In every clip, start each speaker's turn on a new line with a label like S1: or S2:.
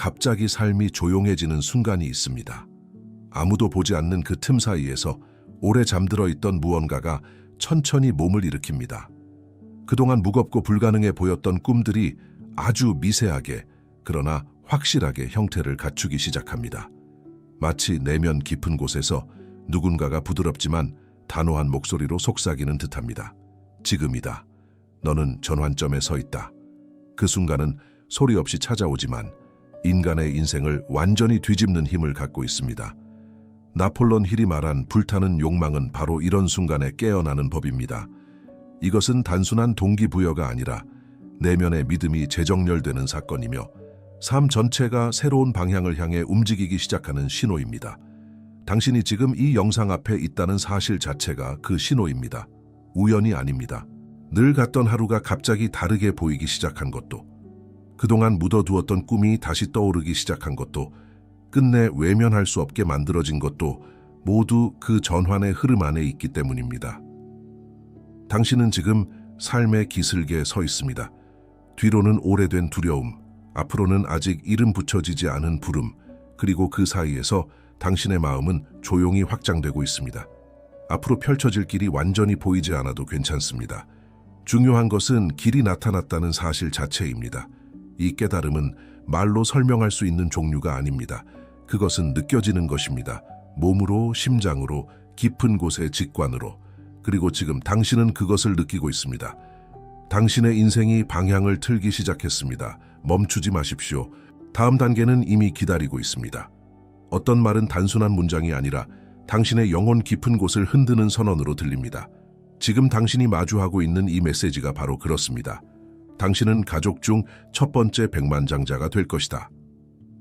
S1: 갑자기 삶이 조용해지는 순간이 있습니다. 아무도 보지 않는 그 틈 사이에서 오래 잠들어 있던 무언가가 천천히 몸을 일으킵니다. 그동안 무겁고 불가능해 보였던 꿈들이 아주 미세하게, 그러나 확실하게 형태를 갖추기 시작합니다. 마치 내면 깊은 곳에서 누군가가 부드럽지만 단호한 목소리로 속삭이는 듯합니다. 지금이다. 너는 전환점에 서 있다. 그 순간은 소리 없이 찾아오지만 인간의 인생을 완전히 뒤집는 힘을 갖고 있습니다. 나폴레옹 힐이 말한 불타는 욕망은 바로 이런 순간에 깨어나는 법입니다. 이것은 단순한 동기부여가 아니라 내면의 믿음이 재정렬되는 사건이며 삶 전체가 새로운 방향을 향해 움직이기 시작하는 신호입니다. 당신이 지금 이 영상 앞에 있다는 사실 자체가 그 신호입니다. 우연이 아닙니다. 늘 갔던 하루가 갑자기 다르게 보이기 시작한 것도, 그동안 묻어두었던 꿈이 다시 떠오르기 시작한 것도, 끝내 외면할 수 없게 만들어진 것도 모두 그 전환의 흐름 안에 있기 때문입니다. 당신은 지금 삶의 기슭에 서 있습니다. 뒤로는 오래된 두려움, 앞으로는 아직 이름 붙여지지 않은 부름, 그리고 그 사이에서 당신의 마음은 조용히 확장되고 있습니다. 앞으로 펼쳐질 길이 완전히 보이지 않아도 괜찮습니다. 중요한 것은 길이 나타났다는 사실 자체입니다. 이 깨달음은 말로 설명할 수 있는 종류가 아닙니다. 그것은 느껴지는 것입니다. 몸으로, 심장으로, 깊은 곳의 직관으로. 그리고 지금 당신은 그것을 느끼고 있습니다. 당신의 인생이 방향을 틀기 시작했습니다. 멈추지 마십시오. 다음 단계는 이미 기다리고 있습니다. 어떤 말은 단순한 문장이 아니라 당신의 영혼 깊은 곳을 흔드는 선언으로 들립니다. 지금 당신이 마주하고 있는 이 메시지가 바로 그렇습니다. 당신은 가족 중 첫 번째 백만장자가 될 것이다.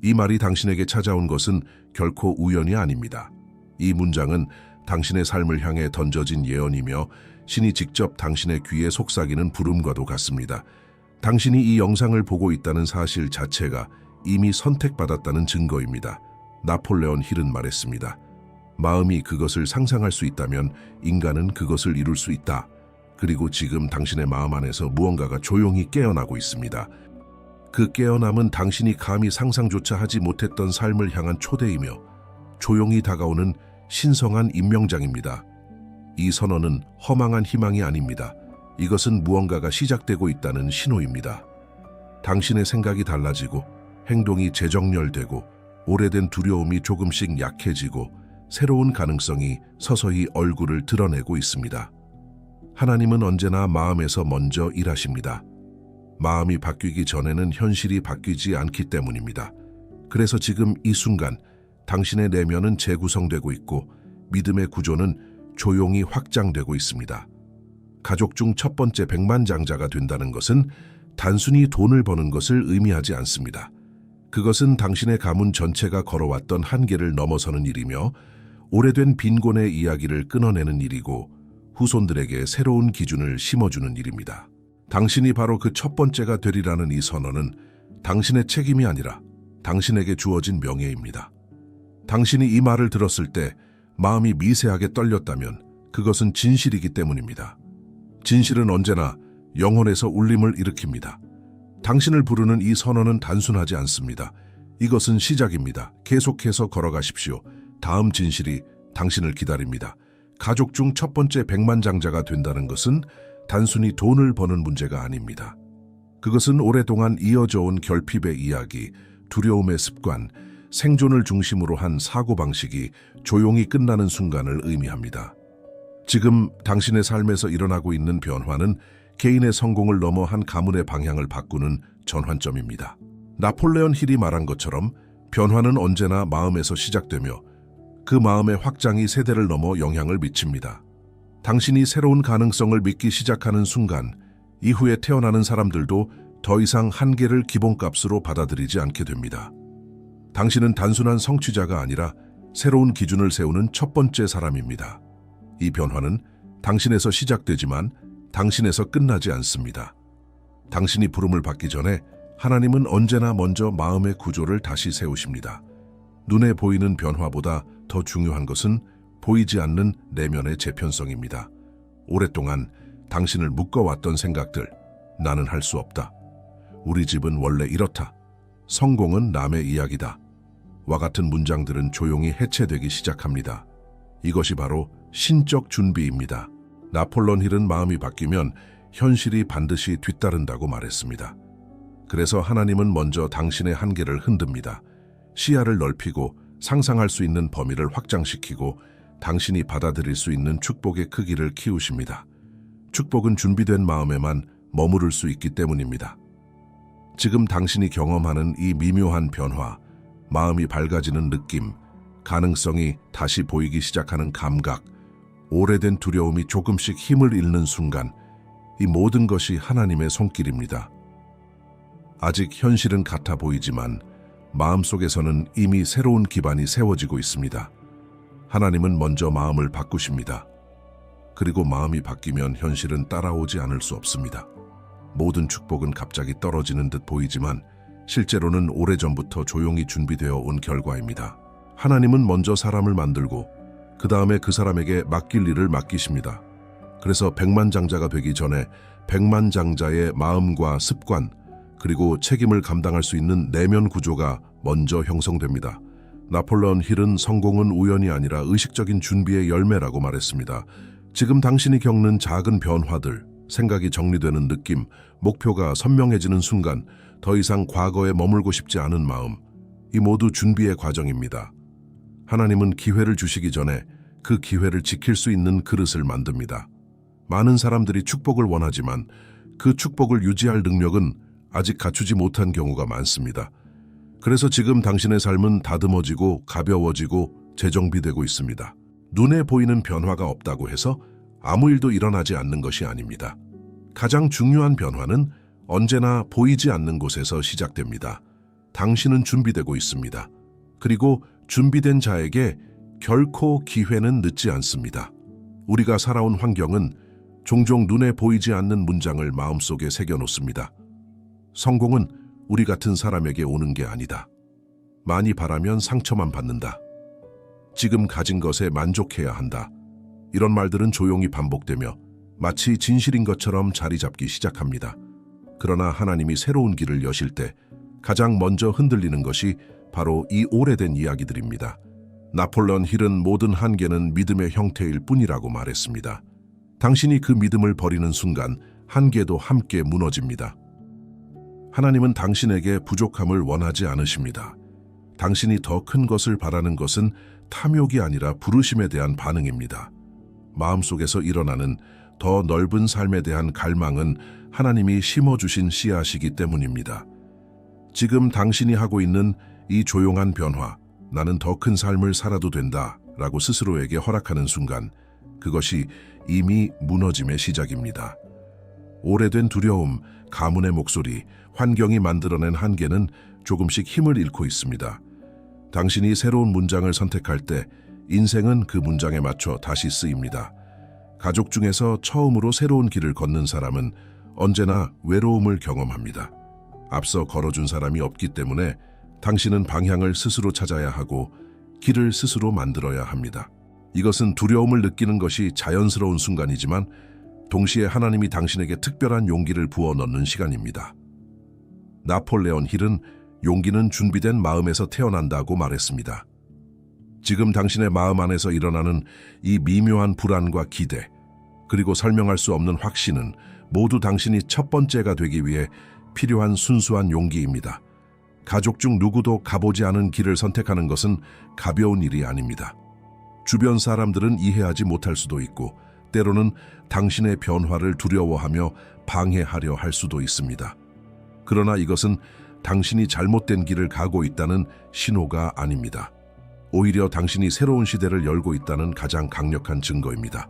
S1: 이 말이 당신에게 찾아온 것은 결코 우연이 아닙니다. 이 문장은 당신의 삶을 향해 던져진 예언이며 신이 직접 당신의 귀에 속삭이는 부름과도 같습니다. 당신이 이 영상을 보고 있다는 사실 자체가 이미 선택받았다는 증거입니다. 나폴레옹 힐은 말했습니다. 마음이 그것을 상상할 수 있다면 인간은 그것을 이룰 수 있다. 그리고 지금 당신의 마음 안에서 무언가가 조용히 깨어나고 있습니다. 그 깨어남은 당신이 감히 상상조차 하지 못했던 삶을 향한 초대이며 조용히 다가오는 신성한 임명장입니다. 이 선언은 허망한 희망이 아닙니다. 이것은 무언가가 시작되고 있다는 신호입니다. 당신의 생각이 달라지고 행동이 재정렬되고 오래된 두려움이 조금씩 약해지고 새로운 가능성이 서서히 얼굴을 드러내고 있습니다. 하나님은 언제나 마음에서 먼저 일하십니다. 마음이 바뀌기 전에는 현실이 바뀌지 않기 때문입니다. 그래서 지금 이 순간 당신의 내면은 재구성되고 있고 믿음의 구조는 조용히 확장되고 있습니다. 가족 중 첫 번째 백만장자가 된다는 것은 단순히 돈을 버는 것을 의미하지 않습니다. 그것은 당신의 가문 전체가 걸어왔던 한계를 넘어서는 일이며 오래된 빈곤의 이야기를 끊어내는 일이고 후손들에게 새로운 기준을 심어주는 일입니다. 당신이 바로 그 첫 번째가 되리라는 이 선언은 당신의 책임이 아니라 당신에게 주어진 명예입니다. 당신이 이 말을 들었을 때 마음이 미세하게 떨렸다면 그것은 진실이기 때문입니다. 진실은 언제나 영혼에서 울림을 일으킵니다. 당신을 부르는 이 선언은 단순하지 않습니다. 이것은 시작입니다. 계속해서 걸어가십시오. 다음 진실이 당신을 기다립니다. 가족 중 첫 번째 백만장자가 된다는 것은 단순히 돈을 버는 문제가 아닙니다. 그것은 오랫동안 이어져 온 결핍의 이야기, 두려움의 습관, 생존을 중심으로 한 사고방식이 조용히 끝나는 순간을 의미합니다. 지금 당신의 삶에서 일어나고 있는 변화는 개인의 성공을 넘어 한 가문의 방향을 바꾸는 전환점입니다. 나폴레옹 힐이 말한 것처럼 변화는 언제나 마음에서 시작되며 그 마음의 확장이 세대를 넘어 영향을 미칩니다. 당신이 새로운 가능성을 믿기 시작하는 순간 이후에 태어나는 사람들도 더 이상 한계를 기본값으로 받아들이지 않게 됩니다. 당신은 단순한 성취자가 아니라 새로운 기준을 세우는 첫 번째 사람입니다. 이 변화는 당신에서 시작되지만 당신에서 끝나지 않습니다. 당신이 부름을 받기 전에 하나님은 언제나 먼저 마음의 구조를 다시 세우십니다. 눈에 보이는 변화보다 더 중요한 것은 보이지 않는 내면의 재편성입니다. 오랫동안 당신을 묶어왔던 생각들, 나는 할 수 없다. 우리 집은 원래 이렇다. 성공은 남의 이야기다. 와 같은 문장들은 조용히 해체되기 시작합니다. 이것이 바로 신적 준비입니다. 나폴레옹 힐은 마음이 바뀌면 현실이 반드시 뒤따른다고 말했습니다. 그래서 하나님은 먼저 당신의 한계를 흔듭니다. 시야를 넓히고 상상할 수 있는 범위를 확장시키고 당신이 받아들일 수 있는 축복의 크기를 키우십니다. 축복은 준비된 마음에만 머무를 수 있기 때문입니다. 지금 당신이 경험하는 이 미묘한 변화, 마음이 밝아지는 느낌, 가능성이 다시 보이기 시작하는 감각, 오래된 두려움이 조금씩 힘을 잃는 순간, 이 모든 것이 하나님의 손길입니다. 아직 현실은 같아 보이지만 마음속에서는 이미 새로운 기반이 세워지고 있습니다. 하나님은 먼저 마음을 바꾸십니다. 그리고 마음이 바뀌면 현실은 따라오지 않을 수 없습니다. 모든 축복은 갑자기 떨어지는 듯 보이지만 실제로는 오래전부터 조용히 준비되어 온 결과입니다. 하나님은 먼저 사람을 만들고 그 다음에 그 사람에게 맡길 일을 맡기십니다. 그래서 백만장자가 되기 전에 백만장자의 마음과 습관, 그리고 책임을 감당할 수 있는 내면 구조가 먼저 형성됩니다. 나폴레옹 힐은 성공은 우연이 아니라 의식적인 준비의 열매라고 말했습니다. 지금 당신이 겪는 작은 변화들, 생각이 정리되는 느낌, 목표가 선명해지는 순간, 더 이상 과거에 머물고 싶지 않은 마음, 이 모두 준비의 과정입니다. 하나님은 기회를 주시기 전에 그 기회를 지킬 수 있는 그릇을 만듭니다. 많은 사람들이 축복을 원하지만 그 축복을 유지할 능력은 아직 갖추지 못한 경우가 많습니다. 그래서 지금 당신의 삶은 다듬어지고 가벼워지고 재정비되고 있습니다. 눈에 보이는 변화가 없다고 해서 아무 일도 일어나지 않는 것이 아닙니다. 가장 중요한 변화는 언제나 보이지 않는 곳에서 시작됩니다. 당신은 준비되고 있습니다. 그리고 준비된 자에게 결코 기회는 늦지 않습니다. 우리가 살아온 환경은 종종 눈에 보이지 않는 문장을 마음속에 새겨놓습니다. 성공은 우리 같은 사람에게 오는 게 아니다. 많이 바라면 상처만 받는다. 지금 가진 것에 만족해야 한다. 이런 말들은 조용히 반복되며 마치 진실인 것처럼 자리 잡기 시작합니다. 그러나 하나님이 새로운 길을 여실 때 가장 먼저 흔들리는 것이 바로 이 오래된 이야기들입니다. 나폴레옹 힐은 모든 한계는 믿음의 형태일 뿐이라고 말했습니다. 당신이 그 믿음을 버리는 순간 한계도 함께 무너집니다. 하나님은 당신에게 부족함을 원하지 않으십니다. 당신이 더 큰 것을 바라는 것은 탐욕이 아니라 부르심에 대한 반응입니다. 마음속에서 일어나는 더 넓은 삶에 대한 갈망은 하나님이 심어주신 씨앗이기 때문입니다. 지금 당신이 하고 있는 이 조용한 변화, 나는 더 큰 삶을 살아도 된다 라고 스스로에게 허락하는 순간, 그것이 이미 무너짐의 시작입니다. 오래된 두려움, 가문의 목소리, 환경이 만들어낸 한계는 조금씩 힘을 잃고 있습니다. 당신이 새로운 문장을 선택할 때 인생은 그 문장에 맞춰 다시 쓰입니다. 가족 중에서 처음으로 새로운 길을 걷는 사람은 언제나 외로움을 경험합니다. 앞서 걸어준 사람이 없기 때문에 당신은 방향을 스스로 찾아야 하고 길을 스스로 만들어야 합니다. 이것은 두려움을 느끼는 것이 자연스러운 순간이지만 동시에 하나님이 당신에게 특별한 용기를 부어 넣는 시간입니다. 나폴레옹 힐은 용기는 준비된 마음에서 태어난다고 말했습니다. 지금 당신의 마음 안에서 일어나는 이 미묘한 불안과 기대, 그리고 설명할 수 없는 확신은 모두 당신이 첫 번째가 되기 위해 필요한 순수한 용기입니다. 가족 중 누구도 가보지 않은 길을 선택하는 것은 가벼운 일이 아닙니다. 주변 사람들은 이해하지 못할 수도 있고 때로는 당신의 변화를 두려워하며 방해하려 할 수도 있습니다. 그러나 이것은 당신이 잘못된 길을 가고 있다는 신호가 아닙니다. 오히려 당신이 새로운 시대를 열고 있다는 가장 강력한 증거입니다.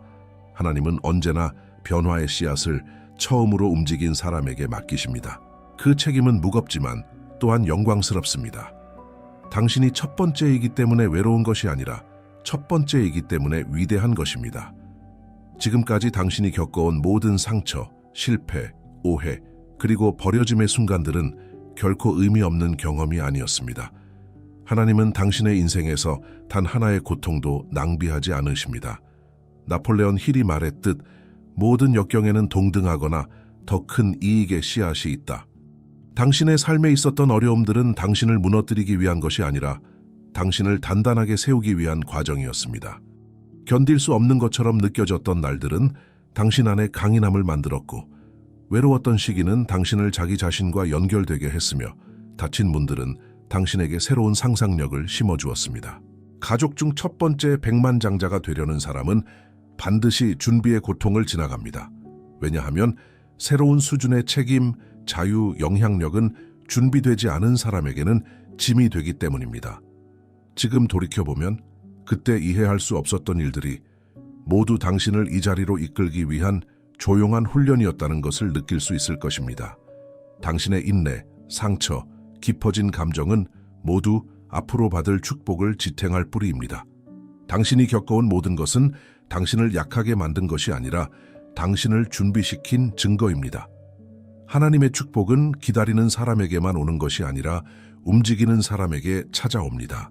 S1: 하나님은 언제나 변화의 씨앗을 처음으로 움직인 사람에게 맡기십니다. 그 책임은 무겁지만 또한 영광스럽습니다. 당신이 첫 번째이기 때문에 외로운 것이 아니라 첫 번째이기 때문에 위대한 것입니다. 지금까지 당신이 겪어온 모든 상처, 실패, 오해, 그리고 버려짐의 순간들은 결코 의미 없는 경험이 아니었습니다. 하나님은 당신의 인생에서 단 하나의 고통도 낭비하지 않으십니다. 나폴레옹 힐이 말했듯 모든 역경에는 동등하거나 더 큰 이익의 씨앗이 있다. 당신의 삶에 있었던 어려움들은 당신을 무너뜨리기 위한 것이 아니라 당신을 단단하게 세우기 위한 과정이었습니다. 견딜 수 없는 것처럼 느껴졌던 날들은 당신 안에 강인함을 만들었고, 외로웠던 시기는 당신을 자기 자신과 연결되게 했으며, 다친 문들은 당신에게 새로운 상상력을 심어주었습니다. 가족 중 첫 번째 백만장자가 되려는 사람은 반드시 준비의 고통을 지나갑니다. 왜냐하면 새로운 수준의 책임, 자유, 영향력은 준비되지 않은 사람에게는 짐이 되기 때문입니다. 지금 돌이켜보면 그때 이해할 수 없었던 일들이 모두 당신을 이 자리로 이끌기 위한 조용한 훈련이었다는 것을 느낄 수 있을 것입니다. 당신의 인내, 상처, 깊어진 감정은 모두 앞으로 받을 축복을 지탱할 뿌리입니다. 당신이 겪어온 모든 것은 당신을 약하게 만든 것이 아니라 당신을 준비시킨 증거입니다. 하나님의 축복은 기다리는 사람에게만 오는 것이 아니라 움직이는 사람에게 찾아옵니다.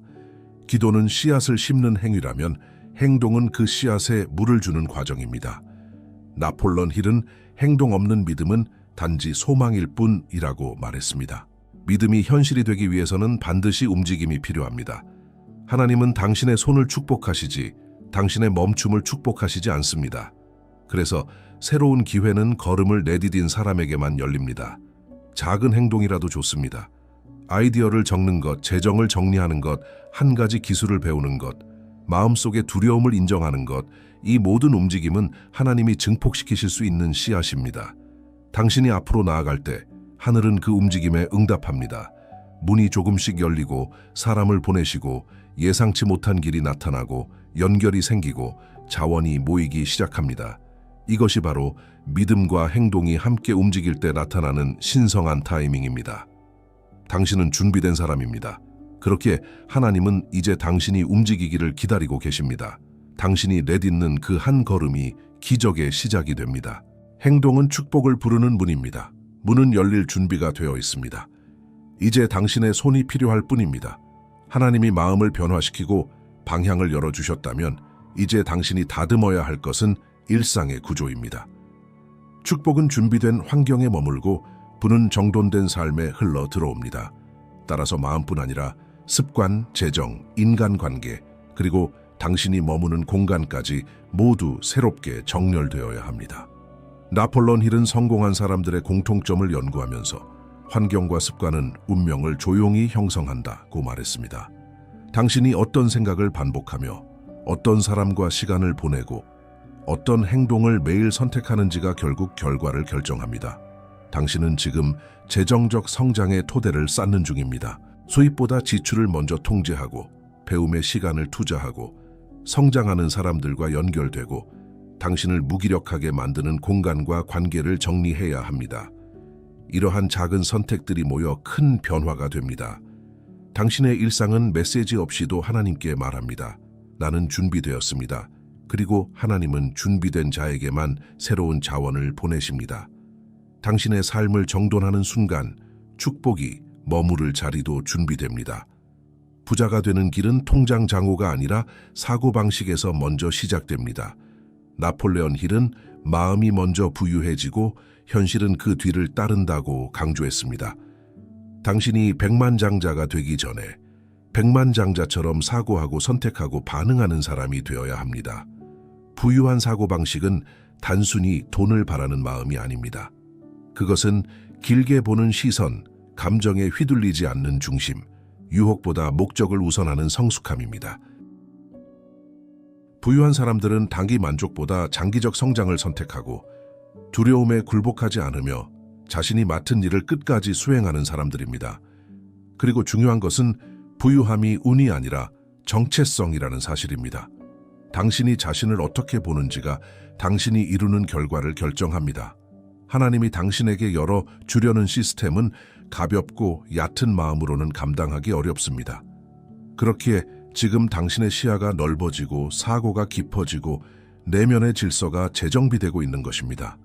S1: 기도는 씨앗을 심는 행위라면 행동은 그 씨앗에 물을 주는 과정입니다. 나폴론 힐은 행동 없는 믿음은 단지 소망일 뿐이라고 말했습니다. 믿음이 현실이 되기 위해서는 반드시 움직임이 필요합니다. 하나님은 당신의 손을 축복하시지 당신의 멈춤을 축복하시지 않습니다. 그래서 새로운 기회는 걸음을 내디딘 사람에게만 열립니다. 작은 행동이라도 좋습니다. 아이디어를 적는 것, 재정을 정리하는 것, 한 가지 기술을 배우는 것, 마음속의 두려움을 인정하는 것, 이 모든 움직임은 하나님이 증폭시키실 수 있는 씨앗입니다. 당신이 앞으로 나아갈 때 하늘은 그 움직임에 응답합니다. 문이 조금씩 열리고 사람을 보내시고 예상치 못한 길이 나타나고 연결이 생기고 자원이 모이기 시작합니다. 이것이 바로 믿음과 행동이 함께 움직일 때 나타나는 신성한 타이밍입니다. 당신은 준비된 사람입니다. 그렇게 하나님은 이제 당신이 움직이기를 기다리고 계십니다. 당신이 내딛는 그 한 걸음이 기적의 시작이 됩니다. 행동은 축복을 부르는 문입니다. 문은 열릴 준비가 되어 있습니다. 이제 당신의 손이 필요할 뿐입니다. 하나님이 마음을 변화시키고 방향을 열어주셨다면 이제 당신이 다듬어야 할 것은 일상의 구조입니다. 축복은 준비된 환경에 머물고 부는 정돈된 삶에 흘러 들어옵니다. 따라서 마음뿐 아니라 습관, 재정, 인간관계, 그리고 당신이 머무는 공간까지 모두 새롭게 정렬되어야 합니다. 나폴론 힐은 성공한 사람들의 공통점을 연구하면서 환경과 습관은 운명을 조용히 형성한다고 말했습니다. 당신이 어떤 생각을 반복하며 어떤 사람과 시간을 보내고 어떤 행동을 매일 선택하는지가 결국 결과를 결정합니다. 당신은 지금 재정적 성장의 토대를 쌓는 중입니다. 수입보다 지출을 먼저 통제하고 배움에 시간을 투자하고 성장하는 사람들과 연결되고 당신을 무기력하게 만드는 공간과 관계를 정리해야 합니다. 이러한 작은 선택들이 모여 큰 변화가 됩니다. 당신의 일상은 메시지 없이도 하나님께 말합니다. 나는 준비되었습니다. 그리고 하나님은 준비된 자에게만 새로운 자원을 보내십니다. 당신의 삶을 정돈하는 순간 축복이 머무를 자리도 준비됩니다. 부자가 되는 길은 통장 잔고가 아니라 사고방식에서 먼저 시작됩니다. 나폴레온 힐은 마음이 먼저 부유해지고 현실은 그 뒤를 따른다고 강조했습니다. 당신이 백만장자가 되기 전에 백만장자처럼 사고하고 선택하고 반응하는 사람이 되어야 합니다. 부유한 사고방식은 단순히 돈을 바라는 마음이 아닙니다. 그것은 길게 보는 시선, 감정에 휘둘리지 않는 중심, 유혹보다 목적을 우선하는 성숙함입니다. 부유한 사람들은 단기 만족보다 장기적 성장을 선택하고 두려움에 굴복하지 않으며 자신이 맡은 일을 끝까지 수행하는 사람들입니다. 그리고 중요한 것은 부유함이 운이 아니라 정체성이라는 사실입니다. 당신이 자신을 어떻게 보는지가 당신이 이루는 결과를 결정합니다. 하나님이 당신에게 열어 주려는 시스템은 가볍고 얕은 마음으로는 감당하기 어렵습니다. 그렇기에 지금 당신의 시야가 넓어지고 사고가 깊어지고 내면의 질서가 재정비되고 있는 것입니다.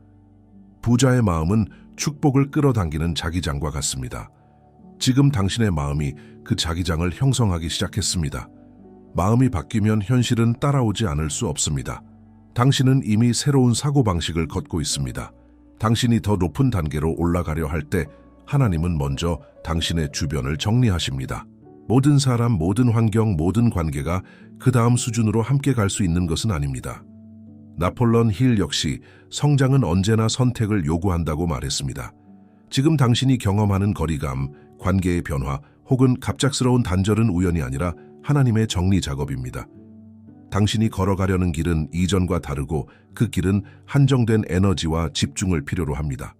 S1: 부자의 마음은 축복을 끌어당기는 자기장과 같습니다. 지금 당신의 마음이 그 자기장을 형성하기 시작했습니다. 마음이 바뀌면 현실은 따라오지 않을 수 없습니다. 당신은 이미 새로운 사고방식을 걷고 있습니다. 당신이 더 높은 단계로 올라가려 할 때 하나님은 먼저 당신의 주변을 정리하십니다. 모든 사람, 모든 환경, 모든 관계가 그 다음 수준으로 함께 갈 수 있는 것은 아닙니다. 나폴레온 힐 역시 성장은 언제나 선택을 요구한다고 말했습니다. 지금 당신이 경험하는 거리감, 관계의 변화, 혹은 갑작스러운 단절은 우연이 아니라 하나님의 정리 작업입니다. 당신이 걸어가려는 길은 이전과 다르고 그 길은 한정된 에너지와 집중을 필요로 합니다.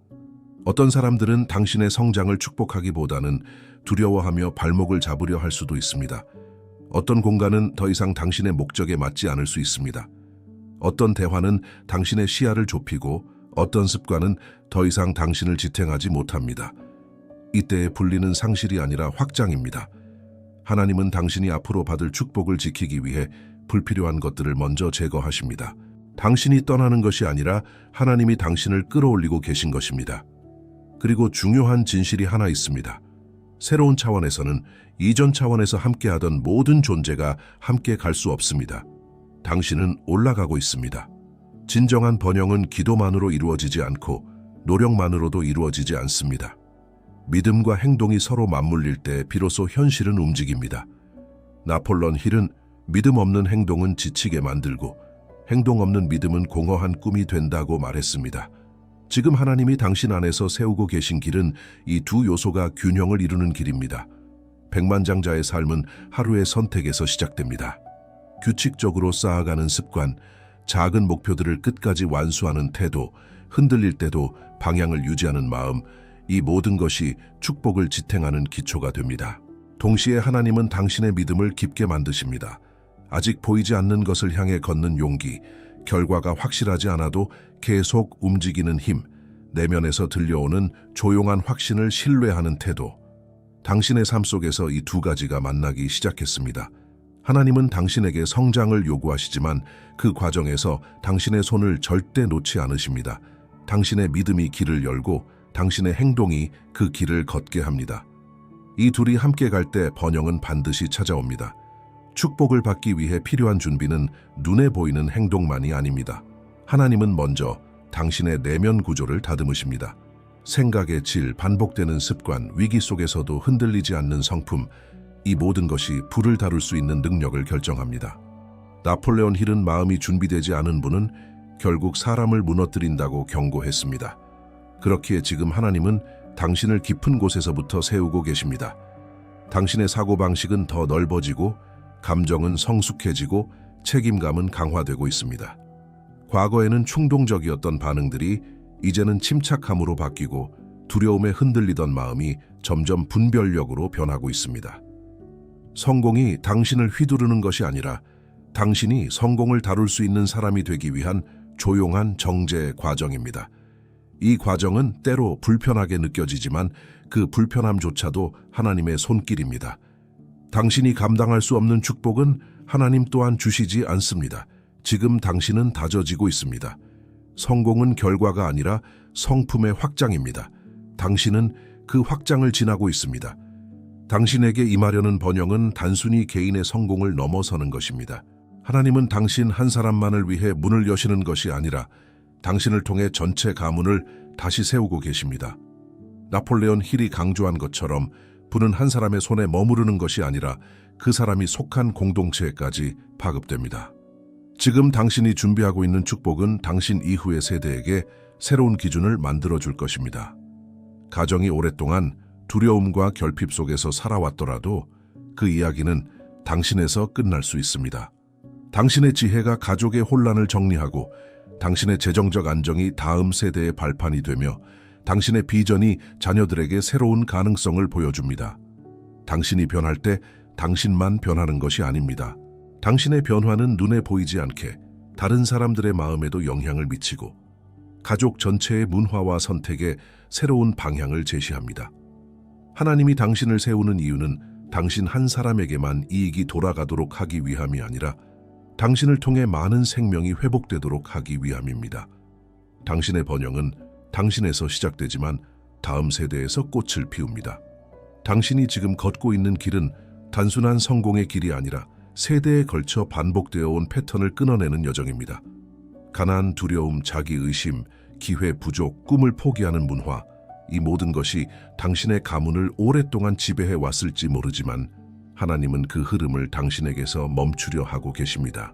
S1: 어떤 사람들은 당신의 성장을 축복하기보다는 두려워하며 발목을 잡으려 할 수도 있습니다. 어떤 공간은 더 이상 당신의 목적에 맞지 않을 수 있습니다. 어떤 대화는 당신의 시야를 좁히고 어떤 습관은 더 이상 당신을 지탱하지 못합니다. 이때의 분리는 상실이 아니라 확장입니다. 하나님은 당신이 앞으로 받을 축복을 지키기 위해 불필요한 것들을 먼저 제거하십니다. 당신이 떠나는 것이 아니라 하나님이 당신을 끌어올리고 계신 것입니다. 그리고 중요한 진실이 하나 있습니다. 새로운 차원에서는 이전 차원에서 함께하던 모든 존재가 함께 갈 수 없습니다. 당신은 올라가고 있습니다. 진정한 번영은 기도만으로 이루어지지 않고 노력만으로도 이루어지지 않습니다. 믿음과 행동이 서로 맞물릴 때 비로소 현실은 움직입니다. 나폴레온 힐은 믿음 없는 행동은 지치게 만들고 행동 없는 믿음은 공허한 꿈이 된다고 말했습니다. 지금 하나님이 당신 안에서 세우고 계신 길은 이 두 요소가 균형을 이루는 길입니다. 백만장자의 삶은 하루의 선택에서 시작됩니다. 규칙적으로 쌓아가는 습관, 작은 목표들을 끝까지 완수하는 태도, 흔들릴 때도 방향을 유지하는 마음, 이 모든 것이 축복을 지탱하는 기초가 됩니다. 동시에 하나님은 당신의 믿음을 깊게 만드십니다. 아직 보이지 않는 것을 향해 걷는 용기, 결과가 확실하지 않아도 계속 움직이는 힘, 내면에서 들려오는 조용한 확신을 신뢰하는 태도. 당신의 삶 속에서 이 두 가지가 만나기 시작했습니다. 하나님은 당신에게 성장을 요구하시지만 그 과정에서 당신의 손을 절대 놓지 않으십니다. 당신의 믿음이 길을 열고 당신의 행동이 그 길을 걷게 합니다. 이 둘이 함께 갈 때 번영은 반드시 찾아옵니다. 축복을 받기 위해 필요한 준비는 눈에 보이는 행동만이 아닙니다. 하나님은 먼저 당신의 내면 구조를 다듬으십니다. 생각의 질, 반복되는 습관, 위기 속에서도 흔들리지 않는 성품, 이 모든 것이 불을 다룰 수 있는 능력을 결정합니다. 나폴레온 힐은 마음이 준비되지 않은 분은 결국 사람을 무너뜨린다고 경고했습니다. 그렇기에 지금 하나님은 당신을 깊은 곳에서부터 세우고 계십니다. 당신의 사고방식은 더 넓어지고 감정은 성숙해지고 책임감은 강화되고 있습니다. 과거에는 충동적이었던 반응들이 이제는 침착함으로 바뀌고 두려움에 흔들리던 마음이 점점 분별력으로 변하고 있습니다. 성공이 당신을 휘두르는 것이 아니라 당신이 성공을 다룰 수 있는 사람이 되기 위한 조용한 정제 과정입니다. 이 과정은 때로 불편하게 느껴지지만 그 불편함조차도 하나님의 손길입니다. 당신이 감당할 수 없는 축복은 하나님 또한 주시지 않습니다. 지금 당신은 다져지고 있습니다. 성공은 결과가 아니라 성품의 확장입니다. 당신은 그 확장을 지나고 있습니다. 당신에게 임하려는 번영은 단순히 개인의 성공을 넘어서는 것입니다. 하나님은 당신 한 사람만을 위해 문을 여시는 것이 아니라 당신을 통해 전체 가문을 다시 세우고 계십니다. 나폴레온 힐이 강조한 것처럼 부는 한 사람의 손에 머무르는 것이 아니라 그 사람이 속한 공동체까지 파급됩니다. 지금 당신이 준비하고 있는 축복은 당신 이후의 세대에게 새로운 기준을 만들어줄 것입니다. 가정이 오랫동안 두려움과 결핍 속에서 살아왔더라도 그 이야기는 당신에서 끝날 수 있습니다. 당신의 지혜가 가족의 혼란을 정리하고 당신의 재정적 안정이 다음 세대의 발판이 되며 당신의 비전이 자녀들에게 새로운 가능성을 보여줍니다. 당신이 변할 때 당신만 변하는 것이 아닙니다. 당신의 변화는 눈에 보이지 않게 다른 사람들의 마음에도 영향을 미치고 가족 전체의 문화와 선택에 새로운 방향을 제시합니다. 하나님이 당신을 세우는 이유는 당신 한 사람에게만 이익이 돌아가도록 하기 위함이 아니라 당신을 통해 많은 생명이 회복되도록 하기 위함입니다. 당신의 번영은 당신에서 시작되지만 다음 세대에서 꽃을 피웁니다. 당신이 지금 걷고 있는 길은 단순한 성공의 길이 아니라 세대에 걸쳐 반복되어 온 패턴을 끊어내는 여정입니다. 가난, 두려움, 자기의심, 기회 부족, 꿈을 포기하는 문화, 이 모든 것이 당신의 가문을 오랫동안 지배해 왔을지 모르지만 하나님은 그 흐름을 당신에게서 멈추려 하고 계십니다.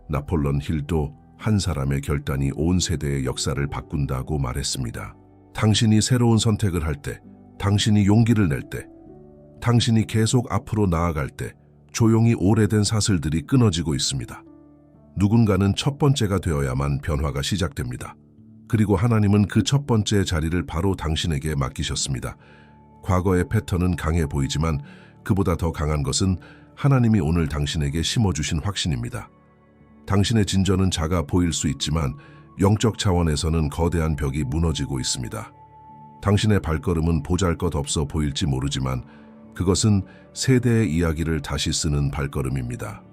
S1: 나폴레옹 힐도 한 사람의 결단이 온 세대의 역사를 바꾼다고 말했습니다. 당신이 새로운 선택을 할 때, 당신이 용기를 낼 때, 당신이 계속 앞으로 나아갈 때 조용히 오래된 사슬들이 끊어지고 있습니다. 누군가는 첫 번째가 되어야만 변화가 시작됩니다. 그리고 하나님은 그 첫 번째 자리를 바로 당신에게 맡기셨습니다. 과거의 패턴은 강해 보이지만 그보다 더 강한 것은 하나님이 오늘 당신에게 심어주신 확신입니다. 당신의 진전은 작아 보일 수 있지만 영적 차원에서는 거대한 벽이 무너지고 있습니다. 당신의 발걸음은 보잘것없어 보일지 모르지만 그것은 세대의 이야기를 다시 쓰는 발걸음입니다.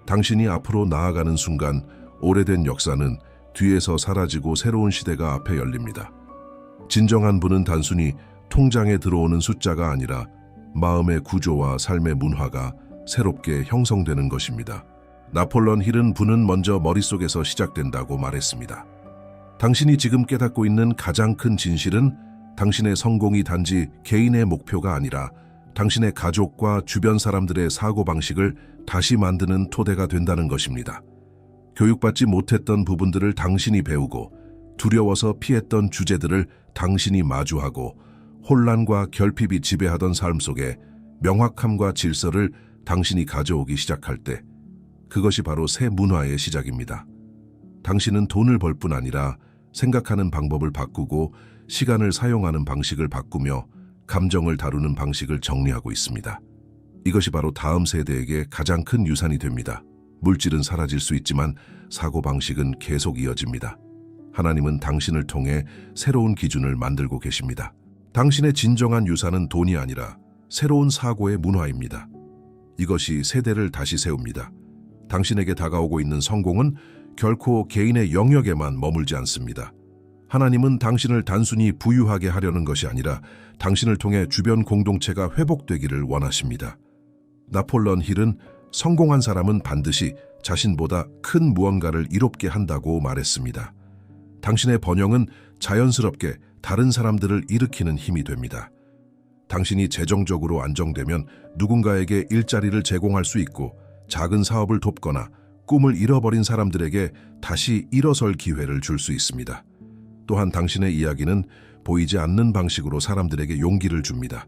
S1: 당신이 앞으로 나아가는 순간 오래된 역사는 뒤에서 사라지고 새로운 시대가 앞에 열립니다. 진정한 부는 단순히 통장에 들어오는 숫자가 아니라 마음의 구조와 삶의 문화가 새롭게 형성되는 것입니다. 나폴레옹 힐은 부는 먼저 머릿속에서 시작된다고 말했습니다. 당신이 지금 깨닫고 있는 가장 큰 진실은 당신의 성공이 단지 개인의 목표가 아니라 당신의 가족과 주변 사람들의 사고방식을 다시 만드는 토대가 된다는 것입니다. 교육받지 못했던 부분들을 당신이 배우고 두려워서 피했던 주제들을 당신이 마주하고 혼란과 결핍이 지배하던 삶 속에 명확함과 질서를 당신이 가져오기 시작할 때 그것이 바로 새 문화의 시작입니다. 당신은 돈을 벌 뿐 아니라 생각하는 방법을 바꾸고 시간을 사용하는 방식을 바꾸며 감정을 다루는 방식을 정리하고 있습니다. 이것이 바로 다음 세대에게 가장 큰 유산이 됩니다. 물질은 사라질 수 있지만 사고방식은 계속 이어집니다. 하나님은 당신을 통해 새로운 기준을 만들고 계십니다. 당신의 진정한 유산은 돈이 아니라 새로운 사고의 문화입니다. 이것이 세대를 다시 세웁니다. 당신에게 다가오고 있는 성공은 결코 개인의 영역에만 머물지 않습니다. 하나님은 당신을 단순히 부유하게 하려는 것이 아니라 당신을 통해 주변 공동체가 회복되기를 원하십니다. 나폴레옹 힐은 성공한 사람은 반드시 자신보다 큰 무언가를 이롭게 한다고 말했습니다. 당신의 번영은 자연스럽게 다른 사람들을 일으키는 힘이 됩니다. 당신이 재정적으로 안정되면 누군가에게 일자리를 제공할 수 있고 작은 사업을 돕거나 꿈을 잃어버린 사람들에게 다시 일어설 기회를 줄 수 있습니다. 또한 당신의 이야기는 보이지 않는 방식으로 사람들에게 용기를 줍니다.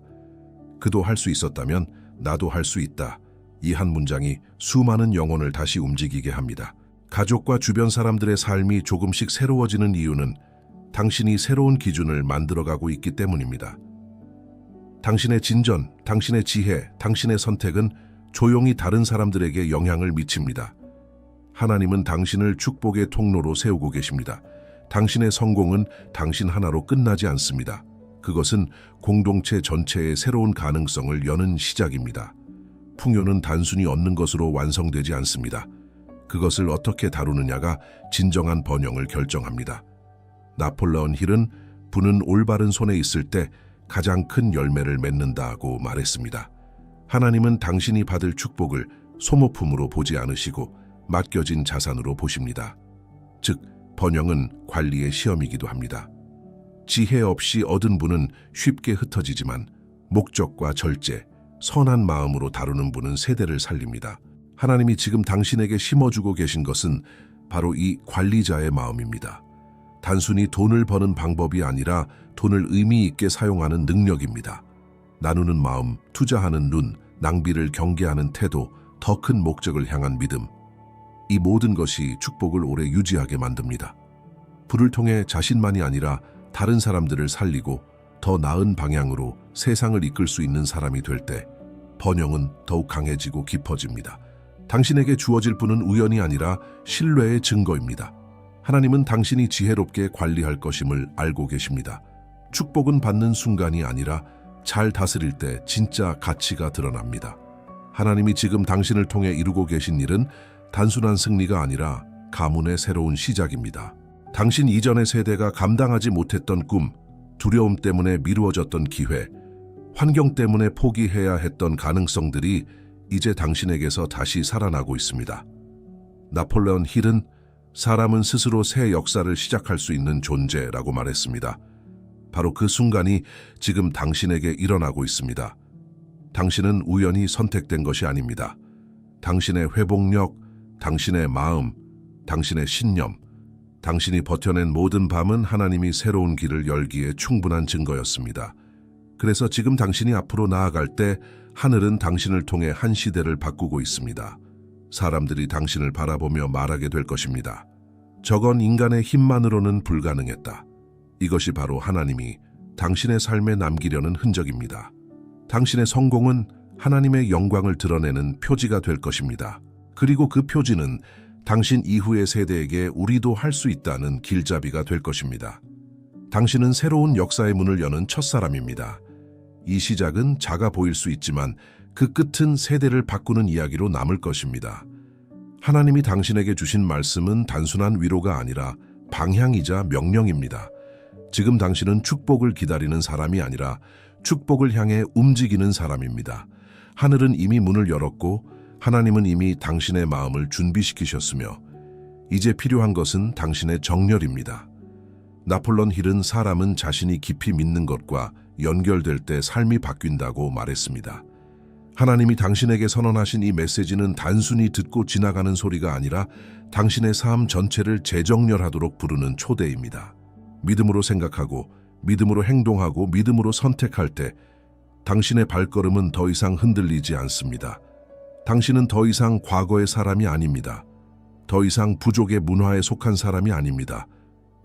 S1: 그도 할 수 있었다면 나도 할 수 있다. 이 한 문장이 수많은 영혼을 다시 움직이게 합니다. 가족과 주변 사람들의 삶이 조금씩 새로워지는 이유는 당신이 새로운 기준을 만들어가고 있기 때문입니다. 당신의 진전, 당신의 지혜, 당신의 선택은 조용히 다른 사람들에게 영향을 미칩니다. 하나님은 당신을 축복의 통로로 세우고 계십니다. 당신의 성공은 당신 하나로 끝나지 않습니다. 그것은 공동체 전체의 새로운 가능성을 여는 시작입니다. 풍요는 단순히 얻는 것으로 완성되지 않습니다. 그것을 어떻게 다루느냐가 진정한 번영을 결정합니다. 나폴레옹 힐은 부는 올바른 손에 있을 때 가장 큰 열매를 맺는다고 말했습니다. 하나님은 당신이 받을 축복을 소모품으로 보지 않으시고 맡겨진 자산으로 보십니다. 즉, 번영은 관리의 시험이기도 합니다. 지혜 없이 얻은 부는 쉽게 흩어지지만 목적과 절제, 선한 마음으로 다루는 부는 세대를 살립니다. 하나님이 지금 당신에게 심어주고 계신 것은 바로 이 관리자의 마음입니다. 단순히 돈을 버는 방법이 아니라 돈을 의미 있게 사용하는 능력입니다. 나누는 마음, 투자하는 눈, 낭비를 경계하는 태도, 더 큰 목적을 향한 믿음. 이 모든 것이 축복을 오래 유지하게 만듭니다. 부를 통해 자신만이 아니라 다른 사람들을 살리고 더 나은 방향으로 세상을 이끌 수 있는 사람이 될 때 번영은 더욱 강해지고 깊어집니다. 당신에게 주어질 부는 우연이 아니라 신뢰의 증거입니다. 하나님은 당신이 지혜롭게 관리할 것임을 알고 계십니다. 축복은 받는 순간이 아니라 잘 다스릴 때 진짜 가치가 드러납니다. 하나님이 지금 당신을 통해 이루고 계신 일은 단순한 승리가 아니라 가문의 새로운 시작입니다. 당신 이전의 세대가 감당하지 못했던 꿈, 두려움 때문에 미루어졌던 기회, 환경 때문에 포기해야 했던 가능성들이 이제 당신에게서 다시 살아나고 있습니다. 나폴레옹 힐은 사람은 스스로 새 역사를 시작할 수 있는 존재라고 말했습니다. 바로 그 순간이 지금 당신에게 일어나고 있습니다. 당신은 우연히 선택된 것이 아닙니다. 당신의 회복력, 당신의 마음, 당신의 신념, 당신이 버텨낸 모든 밤은 하나님이 새로운 길을 열기에 충분한 증거였습니다. 그래서 지금 당신이 앞으로 나아갈 때 하늘은 당신을 통해 한 시대를 바꾸고 있습니다. 사람들이 당신을 바라보며 말하게 될 것입니다. 저건 인간의 힘만으로는 불가능했다. 이것이 바로 하나님이 당신의 삶에 남기려는 흔적입니다. 당신의 성공은 하나님의 영광을 드러내는 표지가 될 것입니다. 그리고 그 표지는 당신 이후의 세대에게 우리도 할 수 있다는 길잡이가 될 것입니다. 당신은 새로운 역사의 문을 여는 첫사람입니다. 이 시작은 작아 보일 수 있지만 그 끝은 세대를 바꾸는 이야기로 남을 것입니다. 하나님이 당신에게 주신 말씀은 단순한 위로가 아니라 방향이자 명령입니다. 지금 당신은 축복을 기다리는 사람이 아니라 축복을 향해 움직이는 사람입니다. 하늘은 이미 문을 열었고 하나님은 이미 당신의 마음을 준비시키셨으며 이제 필요한 것은 당신의 정열입니다. 나폴론 힐은 사람은 자신이 깊이 믿는 것과 연결될 때 삶이 바뀐다고 말했습니다. 하나님이 당신에게 선언하신 이 메시지는 단순히 듣고 지나가는 소리가 아니라 당신의 삶 전체를 재정렬하도록 부르는 초대입니다. 믿음으로 생각하고 믿음으로 행동하고 믿음으로 선택할 때 당신의 발걸음은 더 이상 흔들리지 않습니다. 당신은 더 이상 과거의 사람이 아닙니다. 더 이상 부족의 문화에 속한 사람이 아닙니다.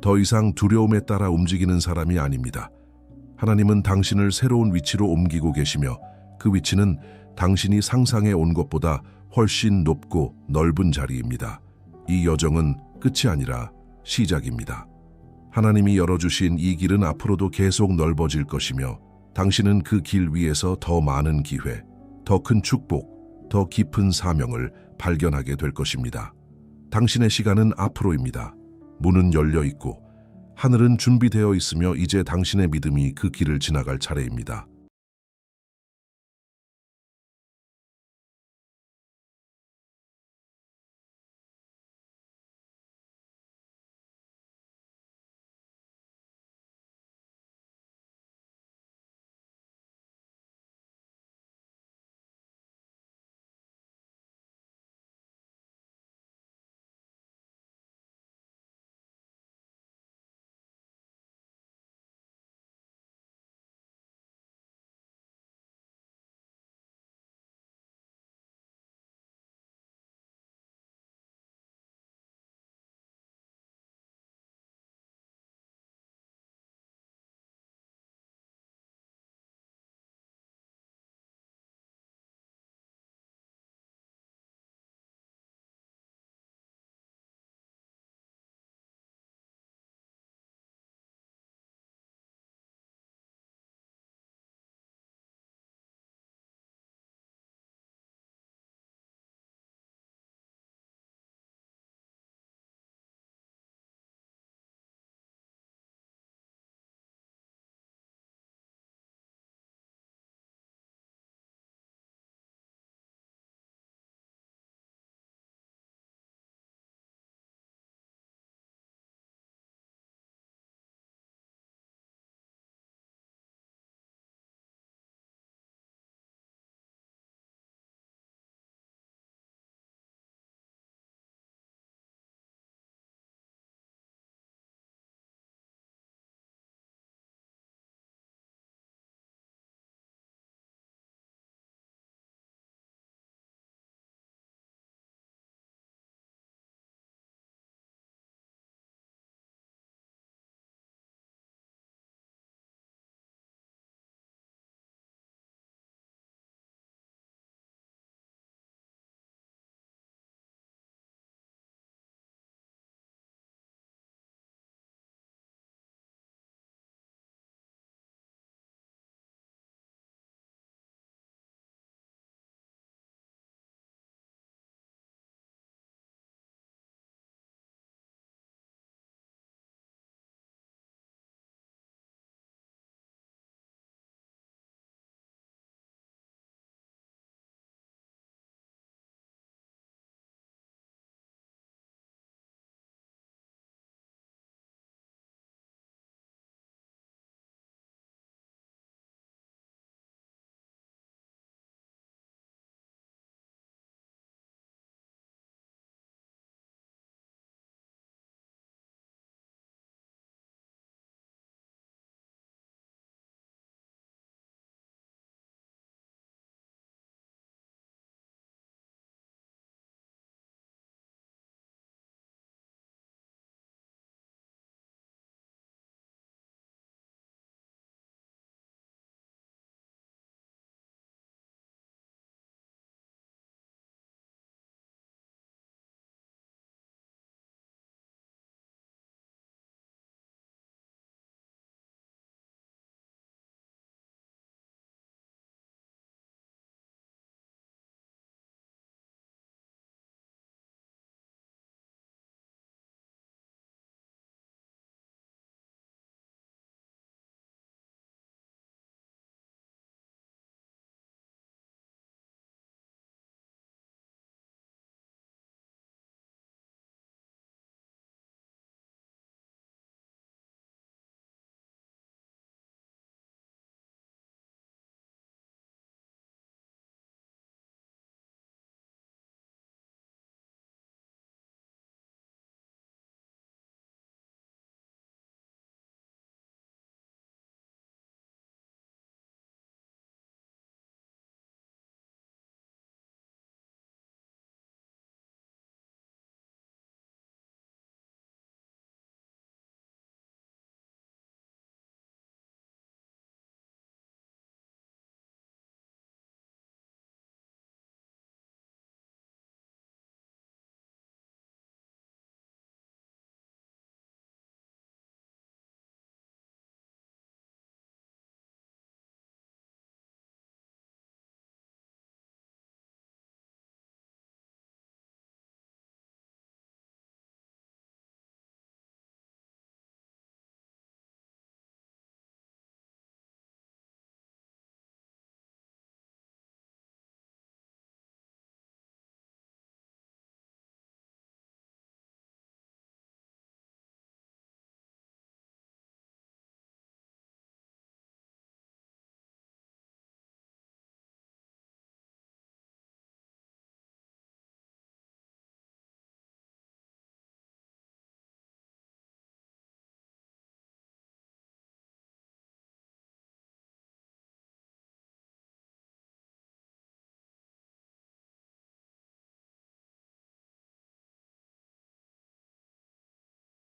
S1: 더 이상 두려움에 따라 움직이는 사람이 아닙니다. 하나님은 당신을 새로운 위치로 옮기고 계시며 그 위치는 당신이 상상해 온 것보다 훨씬 높고 넓은 자리입니다. 이 여정은 끝이 아니라 시작입니다. 하나님이 열어주신 이 길은 앞으로도 계속 넓어질 것이며 당신은 그 길 위에서 더 많은 기회, 더 큰 축복, 더 깊은 사명을 발견하게 될 것입니다. 당신의 시간은 앞으로입니다. 문은 열려 있고 하늘은 준비되어 있으며 이제 당신의 믿음이 그 길을 지나갈 차례입니다.